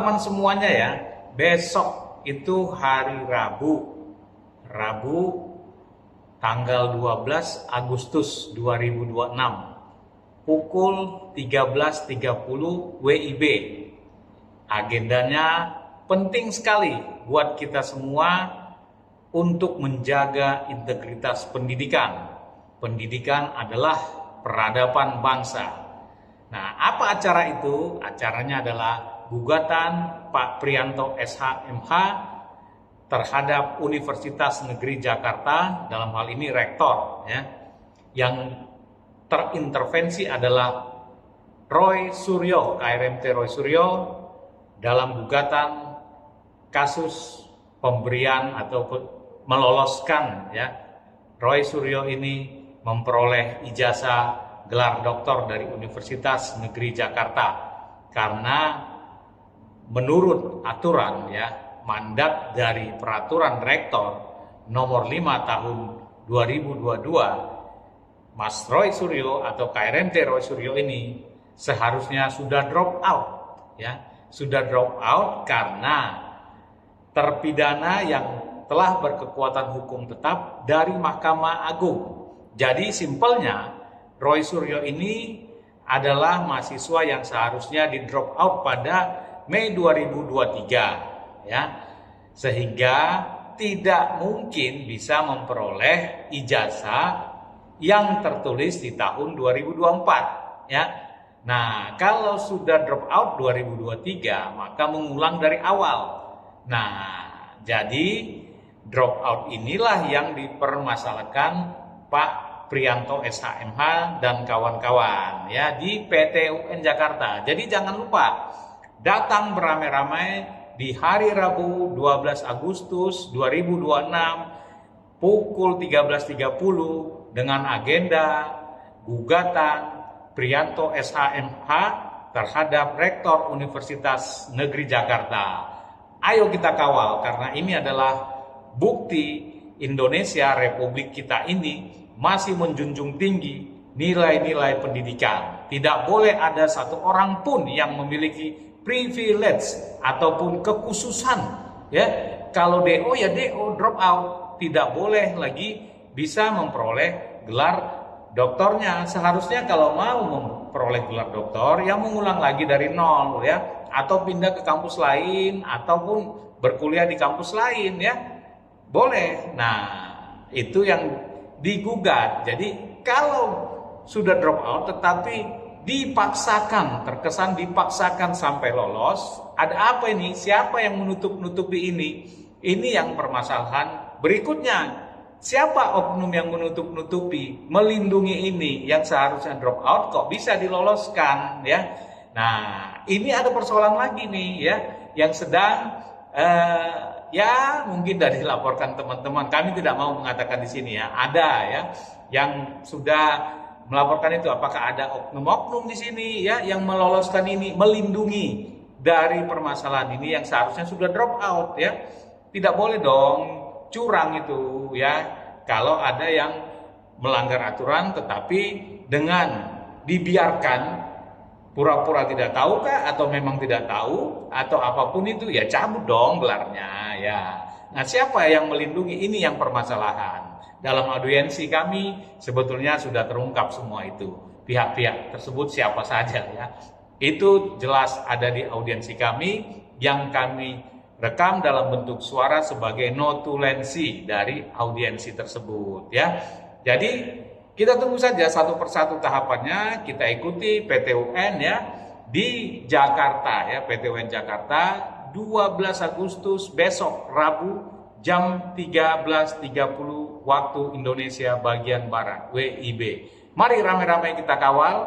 teman-teman semuanya ya, besok itu hari Rabu tanggal 12 Agustus 2026 pukul 13.30 WIB. Agendanya penting sekali buat kita semua untuk menjaga integritas pendidikan. Pendidikan adalah peradaban bangsa. Nah, apa acara itu? Acaranya adalah gugatan Pak Priyanto SH.MH terhadap Universitas Negeri Jakarta, dalam hal ini rektor ya. Yang terintervensi adalah Roy Suryo, KRMT Roy Suryo, dalam gugatan kasus pemberian atau meloloskan ya. Roy Suryo ini memperoleh ijazah gelar doktor dari Universitas Negeri Jakarta karena menurut aturan ya, mandat dari peraturan rektor nomor 5 tahun 2022, Mas Roy Suryo atau KRMT Roy Suryo ini seharusnya sudah drop out ya, sudah drop out karena terpidana yang telah berkekuatan hukum tetap dari Mahkamah Agung. Jadi simpelnya Roy Suryo ini adalah mahasiswa yang seharusnya di drop out pada Mei 2023 ya. Sehingga tidak mungkin bisa memperoleh ijazah yang tertulis di tahun 2024 ya. Nah, kalau sudah drop out 2023 maka mengulang dari awal. Nah, jadi drop out inilah yang dipermasalahkan Pak Priyanto SH.MH dan kawan-kawan ya di PT UN Jakarta. Jadi jangan lupa datang beramai-ramai di hari Rabu 12 Agustus 2026 pukul 13.30 dengan agenda gugatan Priyanto SH.MH terhadap Rektor Universitas Negeri Jakarta. Ayo kita kawal karena ini adalah bukti Indonesia Republik kita ini masih menjunjung tinggi nilai-nilai pendidikan. Tidak boleh ada satu orang pun yang memiliki privilege ataupun kekhususan ya. Kalau DO ya DO, drop out, tidak boleh lagi bisa memperoleh gelar doktornya. Seharusnya kalau mau memperoleh gelar doktor ya mengulang lagi dari nol ya, atau pindah ke kampus lain ataupun berkuliah di kampus lain ya. Boleh. Nah, itu yang digugat. Jadi kalau sudah drop out tetapi dipaksakan, terkesan dipaksakan sampai lolos, ada apa ini? Siapa yang menutup-nutupi ini? Ini yang permasalahan berikutnya. Siapa oknum yang menutup-nutupi, melindungi ini yang seharusnya drop out kok bisa diloloskan ya? Nah, ini ada persoalan lagi nih ya, yang sedang ya mungkin dari dilaporkan teman-teman. Kami tidak mau mengatakan di sini ya, ada ya yang sudah melaporkan itu. Apakah ada oknum-oknum di sini ya yang meloloskan ini, melindungi dari permasalahan ini yang seharusnya sudah drop out ya? Tidak boleh dong curang itu ya. Kalau ada yang melanggar aturan tetapi dengan dibiarkan pura-pura tidak tahu kah atau memang tidak tahu atau apapun itu ya cabut dong gelarnya ya. Nah, siapa yang melindungi ini yang permasalahan. Dalam audiensi kami sebetulnya sudah terungkap semua itu. Pihak-pihak tersebut siapa saja ya. Itu jelas ada di audiensi kami yang kami rekam dalam bentuk suara sebagai notulensi dari audiensi tersebut ya. Jadi kita tunggu saja satu persatu tahapannya, kita ikuti PT UN ya di Jakarta ya, PT UN Jakarta 12 Agustus besok Rabu jam 13.30 waktu Indonesia bagian Barat WIB. Mari ramai-ramai kita kawal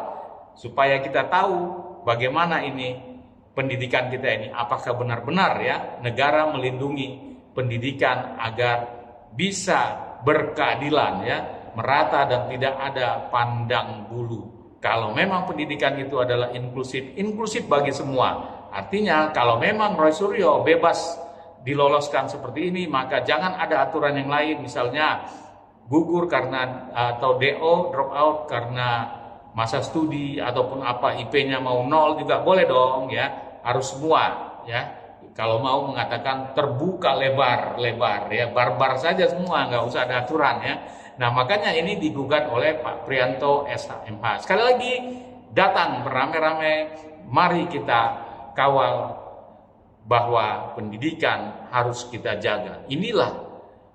supaya kita tahu bagaimana ini pendidikan kita ini, apakah benar-benar ya negara melindungi pendidikan agar bisa berkeadilan ya, merata dan tidak ada pandang bulu. Kalau memang pendidikan itu adalah inklusif bagi semua. Artinya kalau memang Roy Suryo bebas diloloskan seperti ini, maka jangan ada aturan yang lain, misalnya gugur karena atau DO drop out karena masa studi ataupun apa IP-nya mau nol juga boleh dong ya, harus semua ya. Kalau mau mengatakan terbuka lebar-lebar ya, barbar saja semua, nggak usah ada aturan ya. Nah makanya ini digugat oleh Pak Priyanto SHMH. Sekali lagi datang beramai-ramai, mari kita kawal bahwa pendidikan harus kita jaga. Inilah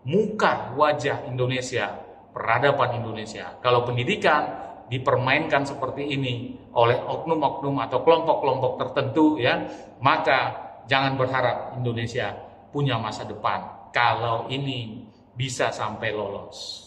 muka wajah Indonesia, peradaban Indonesia. Kalau pendidikan dipermainkan seperti ini oleh oknum-oknum atau kelompok-kelompok tertentu ya, maka jangan berharap Indonesia punya masa depan kalau ini bisa sampai lolos.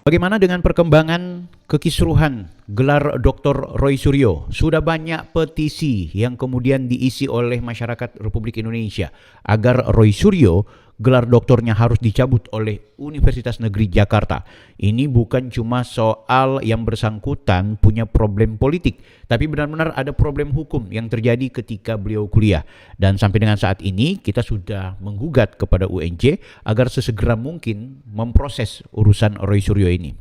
Bagaimana dengan perkembangan kekisruhan gelar Dr. Roy Suryo? Sudah banyak petisi yang kemudian diisi oleh masyarakat Republik Indonesia agar Roy Suryo gelar doktornya harus dicabut oleh Universitas Negeri Jakarta. Ini bukan cuma soal yang bersangkutan punya problem politik, tapi benar-benar ada problem hukum yang terjadi ketika beliau kuliah. Dan sampai dengan saat ini kita sudah menggugat kepada UNJ agar sesegera mungkin memproses urusan Roy Suryo ini.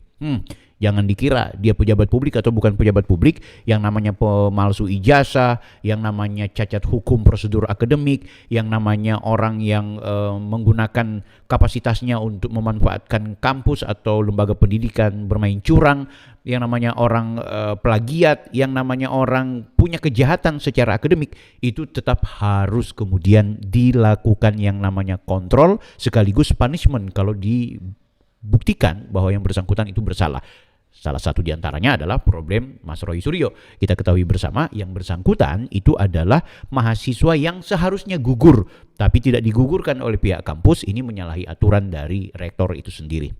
Jangan dikira dia pejabat publik atau bukan pejabat publik, yang namanya pemalsu ijazah, yang namanya cacat hukum prosedur akademik, yang namanya orang yang menggunakan kapasitasnya untuk memanfaatkan kampus atau lembaga pendidikan bermain curang, yang namanya orang plagiat, yang namanya orang punya kejahatan secara akademik, itu tetap harus kemudian dilakukan yang namanya kontrol sekaligus punishment kalau dibuktikan bahwa yang bersangkutan itu bersalah. Salah satu diantaranya adalah problem Mas Roy Suryo. Kita ketahui bersama yang bersangkutan itu adalah mahasiswa yang seharusnya gugur, tapi tidak digugurkan oleh pihak kampus. Ini menyalahi aturan dari rektor itu sendiri.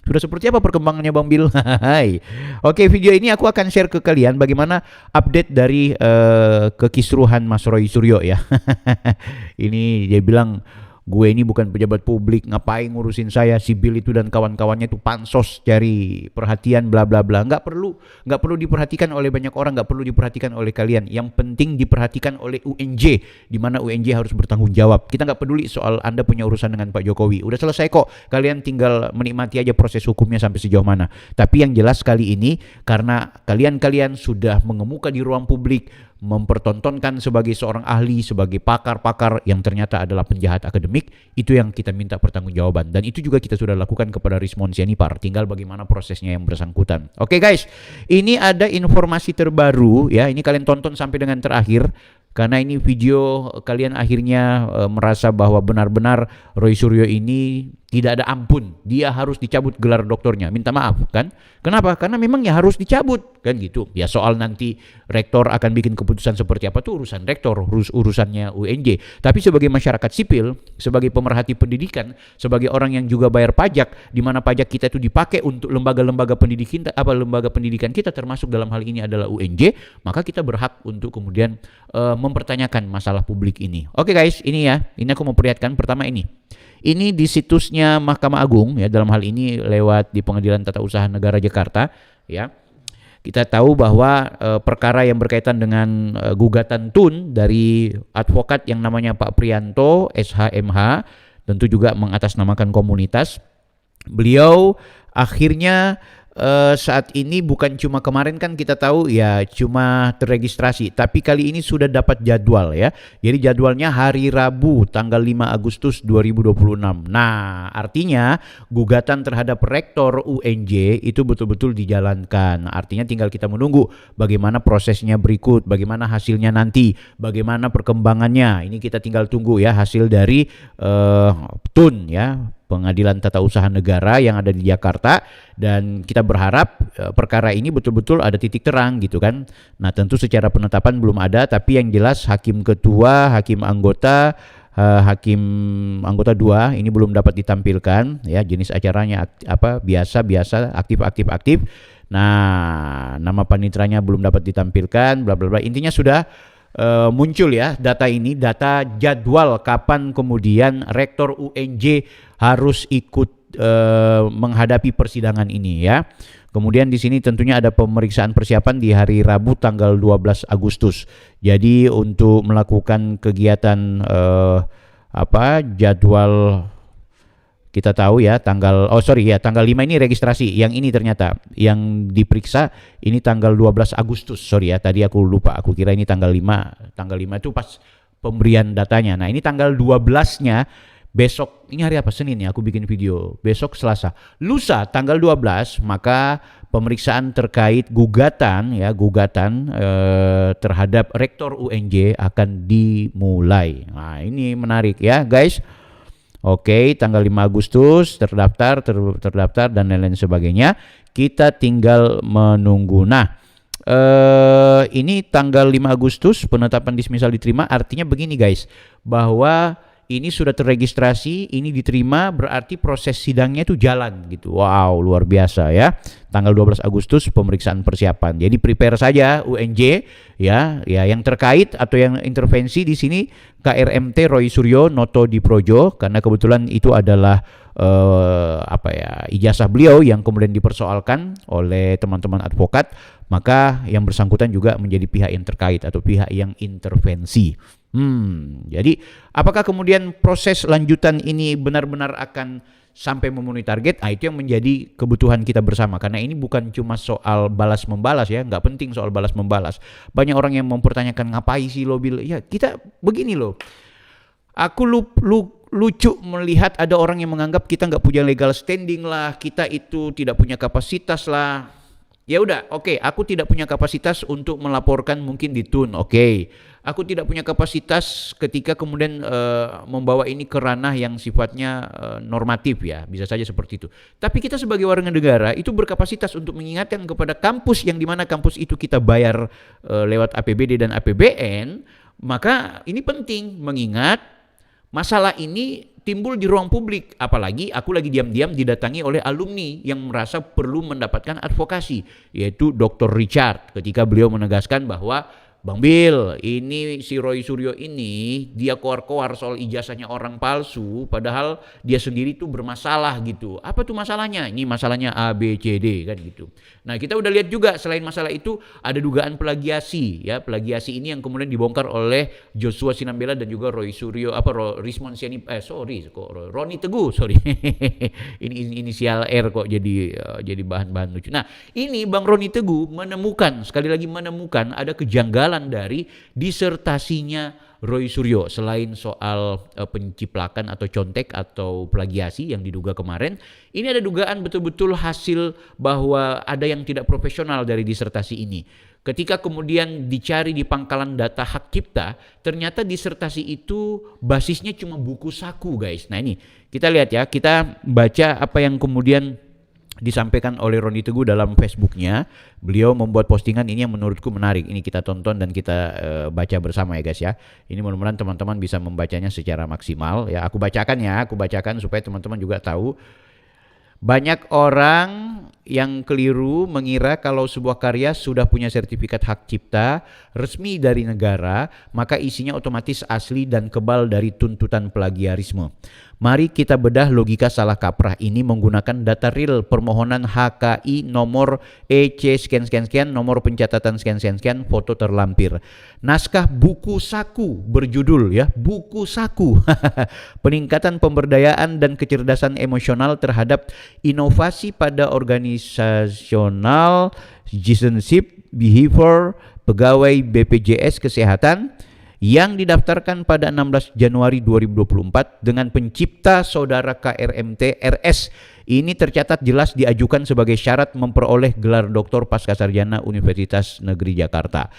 Sudah seperti apa perkembangannya Bang Bil? Oke, video ini aku akan share ke kalian bagaimana update dari kekisruhan Mas Roy Suryo ya. Ini dia bilang, gue ini bukan pejabat publik, ngapain ngurusin saya, si Bill itu dan kawan-kawannya itu pansos cari perhatian bla bla bla. Nggak perlu diperhatikan oleh banyak orang, nggak perlu diperhatikan oleh kalian. Yang penting diperhatikan oleh UNJ, di mana UNJ harus bertanggung jawab. Kita nggak peduli soal Anda punya urusan dengan Pak Jokowi, udah selesai kok. Kalian tinggal menikmati aja proses hukumnya sampai sejauh mana. Tapi yang jelas kali ini, karena kalian sudah mengemuka di ruang publik, mempertontonkan sebagai seorang ahli, sebagai pakar-pakar yang ternyata adalah penjahat akademik, itu yang kita minta pertanggungjawaban. Dan itu juga kita sudah lakukan kepada Rismon Sianipar, tinggal bagaimana prosesnya yang bersangkutan. Oke guys, ini ada informasi terbaru ya, ini kalian tonton sampai dengan terakhir, karena ini video kalian akhirnya merasa bahwa benar-benar Roy Suryo ini tidak ada ampun, dia harus dicabut gelar doktornya. Minta maaf kan? Kenapa? Karena memang ya harus dicabut kan gitu. Ya soal nanti rektor akan bikin keputusan seperti apa tuh urusan rektor, urusannya UNJ. Tapi sebagai masyarakat sipil, sebagai pemerhati pendidikan, sebagai orang yang juga bayar pajak, di mana pajak kita itu dipakai untuk lembaga-lembaga pendidikan kita termasuk dalam hal ini adalah UNJ, maka kita berhak untuk kemudian mempertanyakan masalah publik ini. Oke guys, ini ya, ini aku mau perlihatkan pertama ini. Ini di situsnya Mahkamah Agung ya, dalam hal ini lewat di Pengadilan Tata Usaha Negara Jakarta ya. Kita tahu bahwa perkara yang berkaitan dengan gugatan TUN dari advokat yang namanya Pak Priyanto SHMH, tentu juga mengatasnamakan komunitas. Beliau akhirnya saat ini bukan cuma kemarin kan kita tahu ya cuma terregistrasi, tapi kali ini sudah dapat jadwal ya. Jadi jadwalnya hari Rabu tanggal 5 Agustus 2026. Nah, artinya gugatan terhadap rektor UNJ itu betul-betul dijalankan. Artinya tinggal kita menunggu bagaimana prosesnya berikut, bagaimana hasilnya nanti, bagaimana perkembangannya. Ini kita tinggal tunggu ya hasil dari TUN ya, Pengadilan Tata Usaha Negara yang ada di Jakarta, dan kita berharap perkara ini betul-betul ada titik terang gitu kan. Nah tentu secara penetapan belum ada, tapi yang jelas hakim ketua, hakim anggota 2 ini belum dapat ditampilkan ya, jenis acaranya biasa aktif. Nah nama panitranya belum dapat ditampilkan bla bla bla. Intinya sudah muncul ya data ini, data jadwal kapan kemudian rektor UNJ harus ikut menghadapi persidangan ini ya. Kemudian di sini tentunya ada pemeriksaan persiapan di hari Rabu tanggal 12 Agustus. Jadi untuk melakukan kegiatan jadwal, kita tahu ya tanggal 5 ini registrasi. Yang ini ternyata yang diperiksa ini tanggal 12 Agustus. Sorry ya, tadi aku lupa. Aku kira ini tanggal 5. Tanggal 5 itu pas pemberian datanya. Nah, ini tanggal 12-nya besok, ini hari apa? Senin ya, aku bikin video. Besok Selasa. Lusa tanggal 12, maka pemeriksaan terkait gugatan terhadap Rektor UNJ akan dimulai. Nah, ini menarik ya, guys. Oke, tanggal 5 Agustus terdaftar dan lain-lain sebagainya. Kita tinggal menunggu. Nah, ini tanggal 5 Agustus penetapan dismisal diterima, artinya begini guys, bahwa ini sudah terregistrasi, ini diterima, berarti proses sidangnya itu jalan gitu. Wow, luar biasa ya. Tanggal 12 Agustus pemeriksaan persiapan. Jadi prepare saja UNJ ya yang terkait atau yang intervensi di sini KRMT Roy Suryo Noto Diprojo, karena kebetulan itu adalah ijazah beliau yang kemudian dipersoalkan oleh teman-teman advokat, maka yang bersangkutan juga menjadi pihak yang terkait atau pihak yang intervensi. Jadi apakah kemudian proses lanjutan ini benar-benar akan sampai memenuhi target? Itu yang menjadi kebutuhan kita bersama, karena ini bukan cuma soal balas-membalas ya, nggak penting soal balas-membalas. Banyak orang yang mempertanyakan ngapain sih lo Bil? Ya kita begini loh, aku lucu melihat ada orang yang menganggap kita nggak punya legal standing lah, kita itu tidak punya kapasitas lah. Ya udah, oke, aku tidak punya kapasitas untuk melaporkan mungkin di TUN, oke. Aku tidak punya kapasitas ketika kemudian membawa ini ke ranah yang sifatnya normatif ya, bisa saja seperti itu. Tapi kita sebagai warga negara itu berkapasitas untuk mengingatkan kepada kampus yang dimana kampus itu kita bayar lewat APBD dan APBN, maka ini penting mengingat masalah ini timbul di ruang publik, apalagi aku lagi diam-diam didatangi oleh alumni yang merasa perlu mendapatkan advokasi, yaitu Dr. Richard, ketika beliau menegaskan bahwa Bang Bil, ini si Roy Suryo ini dia koar-koar soal ijazahnya orang palsu, padahal dia sendiri tuh bermasalah gitu. Apa tuh masalahnya? Ini masalahnya A, B, C, D kan gitu. Nah, kita udah lihat juga selain masalah itu ada dugaan plagiasi ya, plagiasi ini yang kemudian dibongkar oleh Joshua Sinambela dan juga Roy Suryo Rismon Siani Roni Teguh, ini inisial R kok jadi bahan-bahan lucu. Nah, ini Bang Roni Teguh menemukan, sekali lagi menemukan ada kejanggalan dari disertasinya Roy Suryo. Selain soal penciplakan atau contek atau plagiasi yang diduga kemarin, ini ada dugaan betul-betul hasil bahwa ada yang tidak profesional dari disertasi ini. Ketika kemudian dicari di pangkalan data hak cipta, ternyata disertasi itu basisnya cuma buku saku guys. Nah ini kita lihat ya, kita baca apa yang kemudian disampaikan oleh Roni Teguh dalam Facebooknya. Beliau membuat postingan ini yang menurutku menarik. Ini kita tonton dan kita baca bersama ya guys ya. Ini mudah-mudahan teman-teman bisa membacanya secara maksimal ya. Aku bacakan supaya teman-teman juga tahu. Banyak orang yang keliru mengira kalau sebuah karya sudah punya sertifikat hak cipta resmi dari negara, maka isinya otomatis asli dan kebal dari tuntutan plagiarisme. Mari kita bedah logika salah kaprah ini menggunakan data real permohonan HKI nomor EC sekian, nomor pencatatan sekian, foto terlampir. Naskah buku saku berjudul ya, buku saku. Peningkatan pemberdayaan dan kecerdasan emosional terhadap inovasi pada organisasional citizenship behavior pegawai BPJS Kesehatan yang didaftarkan pada 16 Januari 2024 dengan pencipta saudara KRMT RS. Ini tercatat jelas diajukan sebagai syarat memperoleh gelar doktor pascasarjana Universitas Negeri Jakarta.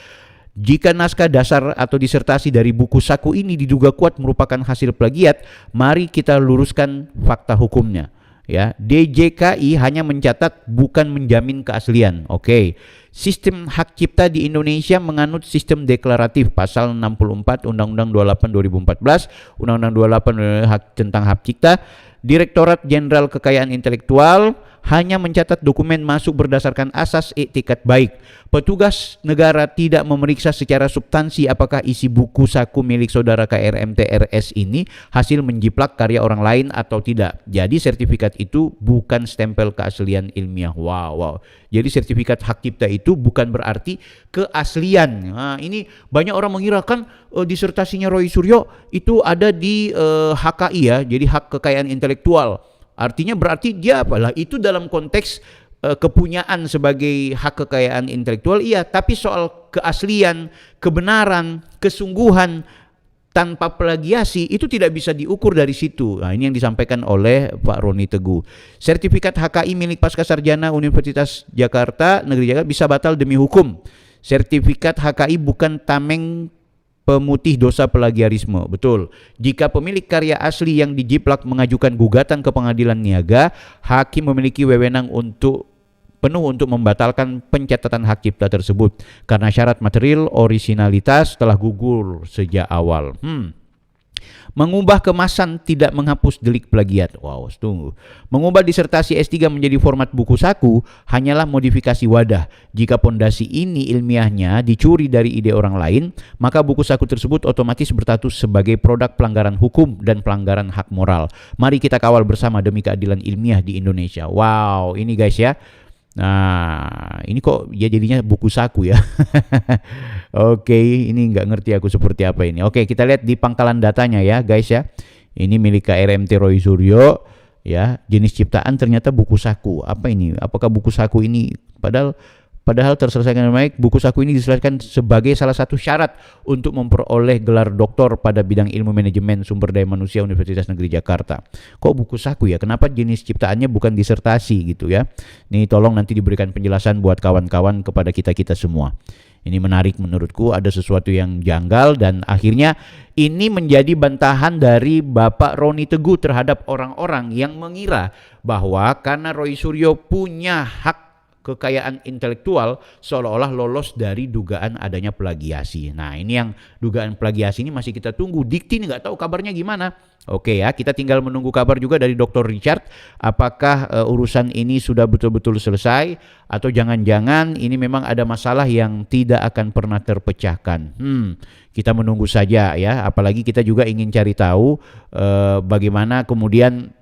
Jika naskah dasar atau disertasi dari buku saku ini diduga kuat merupakan hasil plagiat, mari kita luruskan fakta hukumnya. Ya, DJKI hanya mencatat bukan menjamin keaslian. Oke. Sistem hak cipta di Indonesia menganut sistem deklaratif pasal 64 Undang-Undang 28 2014, Undang-Undang 28 tentang hak cipta. Direktorat Jenderal Kekayaan Intelektual hanya mencatat dokumen masuk berdasarkan asas etikat baik. Petugas negara tidak memeriksa secara substansi apakah isi buku saku milik saudara KRMT RS ini hasil menjiplak karya orang lain atau tidak. Jadi sertifikat itu bukan stempel keaslian ilmiah. Wow. Jadi sertifikat hak cipta itu bukan berarti keaslian. Nah, ini banyak orang mengira kan disertasinya Roy Suryo itu ada di HKI ya, jadi hak kekayaan intelektual. Artinya berarti dia apalah itu dalam konteks kepunyaan sebagai hak kekayaan intelektual iya, tapi soal keaslian, kebenaran, kesungguhan tanpa plagiasi itu tidak bisa diukur dari situ. Nah, ini yang disampaikan oleh Pak Roni Teguh. Sertifikat HKI milik Pascasarjana Universitas Jakarta Negeri Jakarta bisa batal demi hukum. Sertifikat HKI bukan tameng pemutih dosa plagiarisme. Betul. Jika pemilik karya asli yang dijiplak mengajukan gugatan ke pengadilan niaga, hakim memiliki wewenang penuh untuk membatalkan pencatatan hak cipta tersebut karena syarat material orisinalitas telah gugur sejak awal. Mengubah kemasan tidak menghapus delik plagiat. Wow, tunggu. Mengubah disertasi S3 menjadi format buku saku hanyalah modifikasi wadah. Jika pondasi ini ilmiahnya dicuri dari ide orang lain, maka buku saku tersebut otomatis berstatus sebagai produk pelanggaran hukum dan pelanggaran hak moral. Mari kita kawal bersama demi keadilan ilmiah di Indonesia. Wow, ini guys ya. Nah, ini kok ya jadinya buku saku ya. Oke, ini nggak ngerti aku seperti apa ini. Oke, kita lihat di pangkalan datanya ya guys ya. Ini milik KRMT Roy Suryo ya. Jenis ciptaan ternyata buku saku. Apa ini? Apakah buku saku ini padahal terselesaikan dengan baik? Buku saku ini diselesaikan sebagai salah satu syarat untuk memperoleh gelar doktor pada bidang ilmu manajemen sumber daya manusia Universitas Negeri Jakarta. Kok buku saku ya? Kenapa jenis ciptaannya bukan disertasi gitu ya? Nih tolong nanti diberikan penjelasan buat kawan-kawan kepada kita-kita semua. Ini menarik menurutku, ada sesuatu yang janggal dan akhirnya ini menjadi bantahan dari Bapak Roni Teguh terhadap orang-orang yang mengira bahwa karena Roy Suryo punya hak kekayaan intelektual seolah-olah lolos dari dugaan adanya plagiasi. Nah, ini yang dugaan plagiasi ini masih kita tunggu. Dikti ini nggak tahu kabarnya gimana. Oke ya, kita tinggal menunggu kabar juga dari Dr. Richard. Apakah urusan ini sudah betul-betul selesai atau jangan-jangan ini memang ada masalah yang tidak akan pernah terpecahkan. Kita menunggu saja ya. Apalagi kita juga ingin cari tahu bagaimana kemudian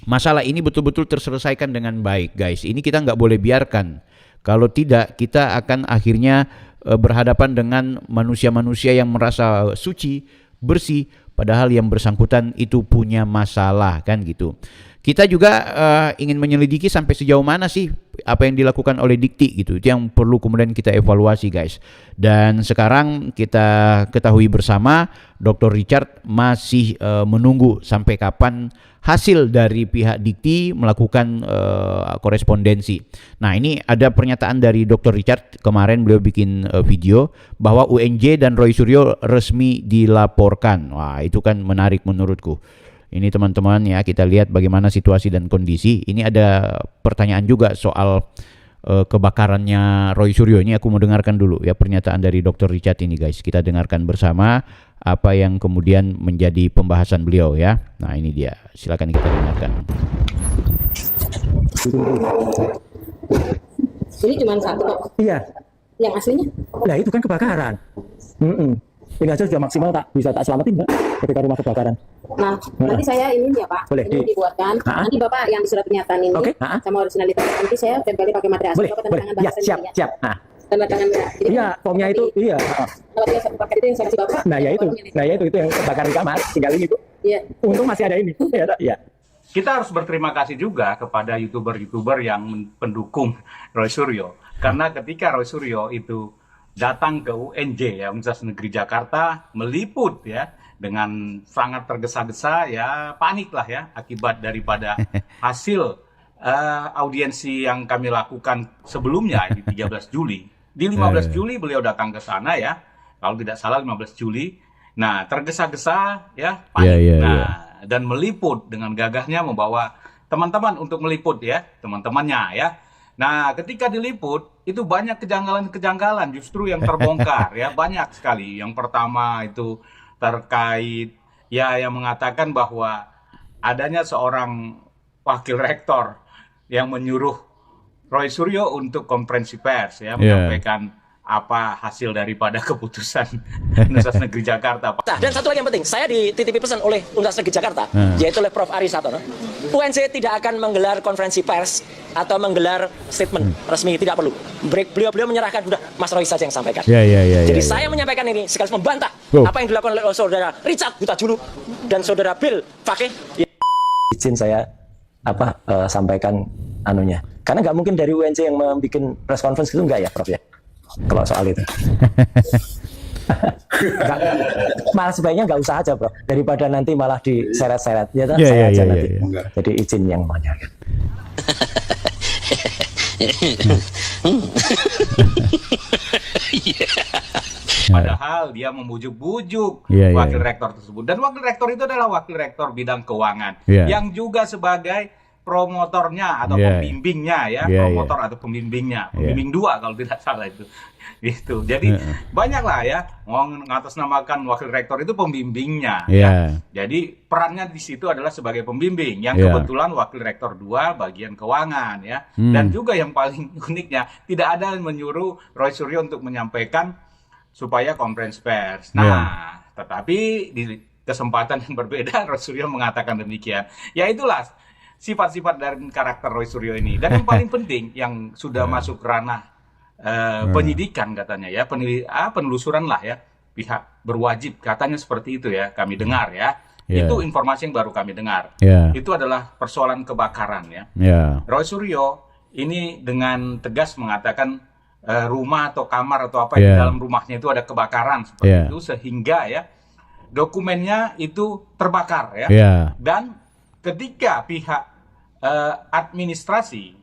masalah ini betul-betul terselesaikan dengan baik, guys. Ini kita nggak boleh biarkan. Kalau tidak, kita akan akhirnya berhadapan dengan manusia-manusia yang merasa suci, bersih, padahal yang bersangkutan itu punya masalah, kan gitu. Kita juga ingin menyelidiki sampai sejauh mana sih apa yang dilakukan oleh Dikti gitu. Itu yang perlu kemudian kita evaluasi, guys. Dan sekarang kita ketahui bersama Dr. Richard masih menunggu sampai kapan hasil dari pihak Dikti melakukan korespondensi. Nah, ini ada pernyataan dari Dr. Richard kemarin, beliau bikin video bahwa UNJ dan Roy Suryo resmi dilaporkan. Wah, itu kan menarik menurutku. Ini teman-teman ya, kita lihat bagaimana situasi dan kondisi. Ini ada pertanyaan juga soal kebakarannya Roy Suryo. Ini aku mau dengarkan dulu ya pernyataan dari Dr. Richard ini, guys. Kita dengarkan bersama apa yang kemudian menjadi pembahasan beliau ya. Nah, ini dia. Silakan kita dengarkan. Ini cuma satu kok. Iya. Yang aslinya? Nah, itu kan kebakaran. Ini aja sudah maksimal bisa tak selamatin, Mbak, ketika rumah kebakaran. Nah, nanti saya ini ya Pak, Boleh, ini dibuatkan. Nanti Bapak yang surat pernyataan ini sama originalitas, nanti saya tempeli pakai materai asli. Boleh, Bapak tanda boleh. tangan Ya, bahasa siap, Indonesia. siap. Tanda tangan merah. Jadi Iya, formnya itu, iya. Kalau dia pakai itu yang saya kasih Bapak. Nah, ya itu yang kebakaran di kamar, tinggal ini tuh. Iya. Untung masih ada ini. Iya. Kita harus berterima kasih juga kepada YouTuber-YouTuber yang pendukung Roy Suryo. Karena ketika Roy Suryo itu datang ke UNJ ya, Universitas Negeri Jakarta, meliput ya dengan sangat tergesa-gesa ya, panik lah ya akibat daripada hasil audiensi yang kami lakukan sebelumnya di 13 Juli. Di 15 Juli beliau datang ke sana ya, kalau tidak salah 15 Juli. Nah, tergesa-gesa ya, panik. Dan meliput dengan gagahnya membawa teman-teman untuk meliput ya, teman-temannya ya. Nah, ketika diliput, itu banyak kejanggalan-kejanggalan justru yang terbongkar ya, banyak sekali. Yang pertama itu terkait ya yang mengatakan bahwa adanya seorang wakil rektor yang menyuruh Roy Suryo untuk konferensi pers ya, menyampaikan apa hasil daripada keputusan Universitas Negeri Jakarta. Dan satu lagi yang penting, saya dititipi pesan oleh Universitas Negeri Jakarta, yaitu oleh Prof. Ari Satono. UNJ tidak akan menggelar konferensi pers atau menggelar statement resmi, tidak perlu. Beliau menyerahkan, sudah Mas Roy saja yang sampaikan. Jadi saya menyampaikan ini sekaligus membantah apa yang dilakukan oleh saudara Richard Hutagalung dan saudara Bill Fakih. Izin saya sampaikan anunya. Karena nggak mungkin dari UNJ yang membuat press conference itu enggak ya, Prof ya? Kalau soal itu. Malah sebaiknya nggak usah aja bro, daripada nanti malah diseret-seret ya Iya, saya iya, aja iya, nanti. iya. Jadi izin yang banyak. Padahal dia membujuk-bujuk Iya, iya, wakil iya. rektor tersebut. Dan wakil rektor itu adalah wakil rektor bidang keuangan Iya. yang juga sebagai promotornya atau Iya. pembimbingnya ya, Iya, promotor atau pembimbingnya, pembimbing dua kalau tidak salah itu. Gitu. Jadi banyaklah ya ngatasnamakan wakil rektor itu pembimbingnya. Iya. Jadi perannya di situ adalah sebagai pembimbing yang Iya. kebetulan wakil rektor 2 bagian keuangan ya. Dan juga yang paling uniknya tidak ada yang menyuruh Roy Suryo untuk menyampaikan supaya konferensi pers. Nah, tetapi di kesempatan yang berbeda Roy Suryo mengatakan demikian. Ya itulah sifat-sifat dari karakter Roy Suryo ini. Dan yang paling penting yang sudah masuk ranah penyidikan katanya ya, penelusuran lah ya, pihak berwajib katanya seperti itu ya, kami dengar ya. Yeah. Itu informasi yang baru kami dengar. Yeah. Itu adalah persoalan kebakaran ya. Yeah. Roy Suryo ini dengan tegas mengatakan rumah atau kamar atau apa di dalam rumahnya itu ada kebakaran seperti itu, sehingga ya dokumennya itu terbakar ya. Dan ketika pihak administrasi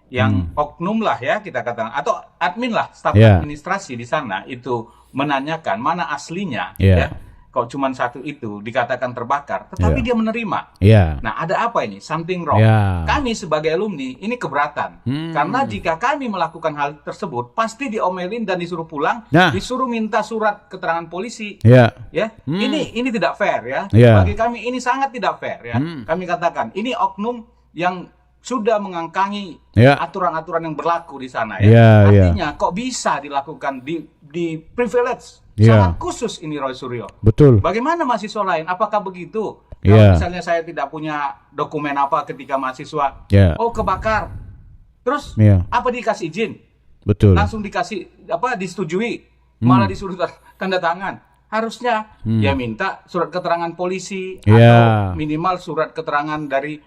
yang oknum lah ya kita katakan, atau admin lah, staf administrasi di sana itu menanyakan mana aslinya ya, kok cuma satu itu dikatakan terbakar, tetapi dia menerima. Nah, ada apa ini? Something wrong. Kami sebagai alumni ini keberatan karena jika kami melakukan hal tersebut pasti diomelin dan disuruh pulang, disuruh minta surat keterangan polisi. Ya, ini tidak fair ya. Bagi kami ini sangat tidak fair ya. Kami katakan ini oknum yang sudah mengangkangi aturan-aturan yang berlaku di sana ya. Artinya kok bisa dilakukan di privilege sangat khusus ini Roy Suryo. Betul. Bagaimana mahasiswa lain? Apakah begitu? Kalau misalnya saya tidak punya dokumen apa ketika mahasiswa, oh kebakar, terus apa dikasih izin? Betul. Langsung dikasih apa? Disetujui, malah disuruh tanda tangan. Harusnya ya minta surat keterangan polisi atau minimal surat keterangan dari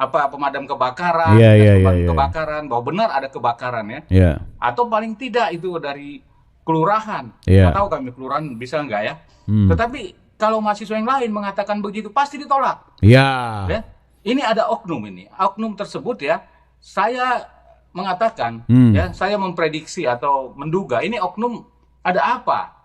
pemadam kebakaran, kebakaran bahwa benar ada kebakaran ya. Atau paling tidak itu dari kelurahan. Nggak tahu kami kelurahan bisa nggak ya. Tetapi kalau mahasiswa yang lain mengatakan begitu pasti ditolak. Ya. Ini ada oknum ini. Oknum tersebut ya, saya mengatakan ya, saya memprediksi atau menduga ini oknum ada apa.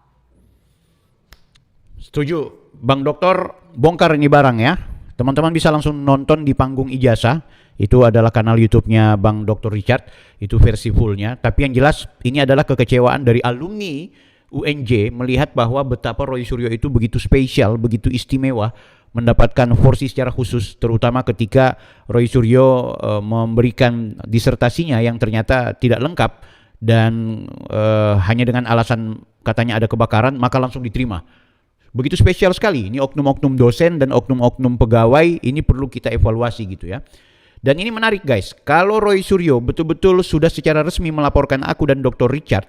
Setuju, Bang Dokter, bongkar ini barang ya. Teman-teman bisa langsung nonton di Panggung Ijazah. Itu adalah kanal YouTube-nya Bang Dr. Richard. Itu versi fullnya. Tapi yang jelas ini adalah kekecewaan dari alumni UNJ melihat bahwa betapa Roy Suryo itu begitu spesial, begitu istimewa, mendapatkan porsi secara khusus, terutama ketika Roy Suryo memberikan disertasinya yang ternyata tidak lengkap dan hanya dengan alasan katanya ada kebakaran, maka langsung diterima. Begitu spesial sekali, ini oknum-oknum dosen dan oknum-oknum pegawai, ini perlu kita evaluasi gitu ya. Dan ini menarik guys, kalau Roy Suryo betul-betul sudah secara resmi melaporkan aku dan Dr. Richard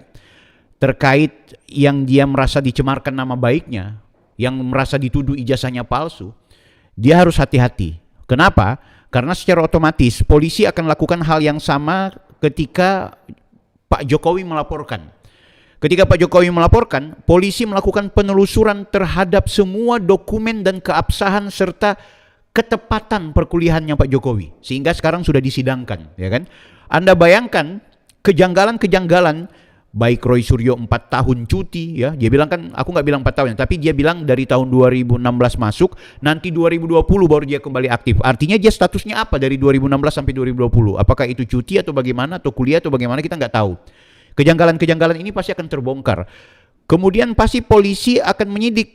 terkait yang dia merasa dicemarkan nama baiknya, yang merasa dituduh ijazahnya palsu, dia harus hati-hati. Kenapa? Karena secara otomatis polisi akan lakukan hal yang sama ketika Pak Jokowi melaporkan. Ketika Pak Jokowi melaporkan, polisi melakukan penelusuran terhadap semua dokumen dan keabsahan serta ketepatan perkuliahannya Pak Jokowi. Sehingga sekarang sudah disidangkan, ya kan? Anda bayangkan kejanggalan-kejanggalan, baik Roy Suryo 4 tahun cuti, ya. Dia bilang kan, aku nggak bilang 4 tahun, tapi dia bilang dari tahun 2016 masuk, nanti 2020 baru dia kembali aktif. Artinya dia statusnya apa dari 2016 sampai 2020? Apakah itu cuti atau bagaimana, atau kuliah atau bagaimana, kita nggak tahu. Kejanggalan-kejanggalan ini pasti akan terbongkar. Kemudian pasti polisi akan menyidik.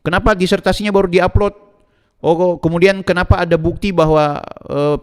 Kenapa disertasinya baru diupload? Oh, kemudian kenapa ada bukti bahwa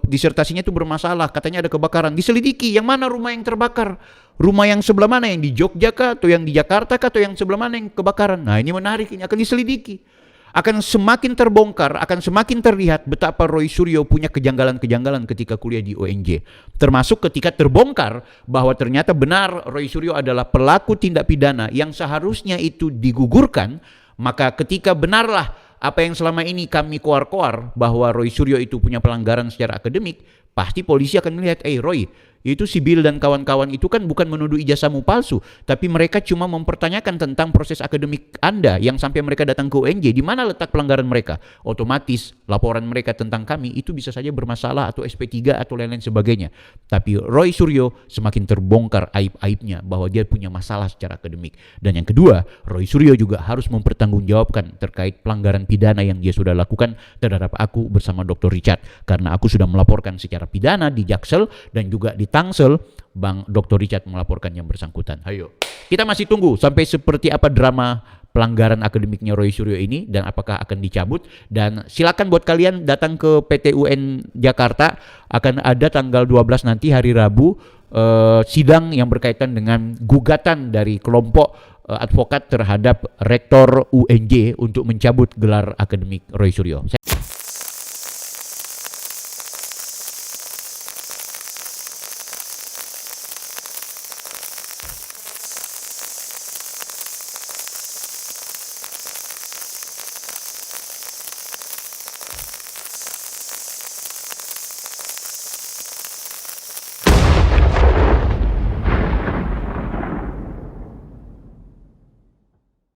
disertasinya itu bermasalah? Katanya ada kebakaran. Diselidiki yang mana rumah yang terbakar? Rumah yang sebelah mana? Yang di Jogja kah? Atau yang di Jakarta kah? Atau yang sebelah mana yang kebakaran? Nah, ini menarik. Ini akan diselidiki. Akan semakin terbongkar, akan semakin terlihat betapa Roy Suryo punya kejanggalan-kejanggalan ketika kuliah di UNJ. Termasuk ketika terbongkar bahwa ternyata benar Roy Suryo adalah pelaku tindak pidana yang seharusnya itu digugurkan, maka ketika benarlah apa yang selama ini kami koar-koar bahwa Roy Suryo itu punya pelanggaran secara akademik, pasti polisi akan melihat, Roy, Yaitu si Bill dan kawan-kawan itu kan bukan menuduh ijazahmu palsu, tapi mereka cuma mempertanyakan tentang proses akademik Anda yang sampai mereka datang ke UNJ. Di mana letak pelanggaran mereka? Otomatis laporan mereka tentang kami itu bisa saja bermasalah atau SP3 atau lain-lain sebagainya. Tapi Roy Suryo semakin terbongkar aib-aibnya bahwa dia punya masalah secara akademik. Dan yang kedua, Roy Suryo juga harus mempertanggungjawabkan terkait pelanggaran pidana yang dia sudah lakukan terhadap aku bersama Dr. Richard. Karena aku sudah melaporkan secara pidana di Jaksel dan juga di Tangsel, Bang Dr. Richard melaporkan yang bersangkutan. Ayo, kita masih tunggu sampai seperti apa drama pelanggaran akademiknya Roy Suryo ini dan apakah akan dicabut. Dan silakan buat kalian datang ke PT UN Jakarta, akan ada tanggal 12 nanti hari Rabu sidang yang berkaitan dengan gugatan dari kelompok advokat terhadap rektor UNJ untuk mencabut gelar akademik Roy Suryo.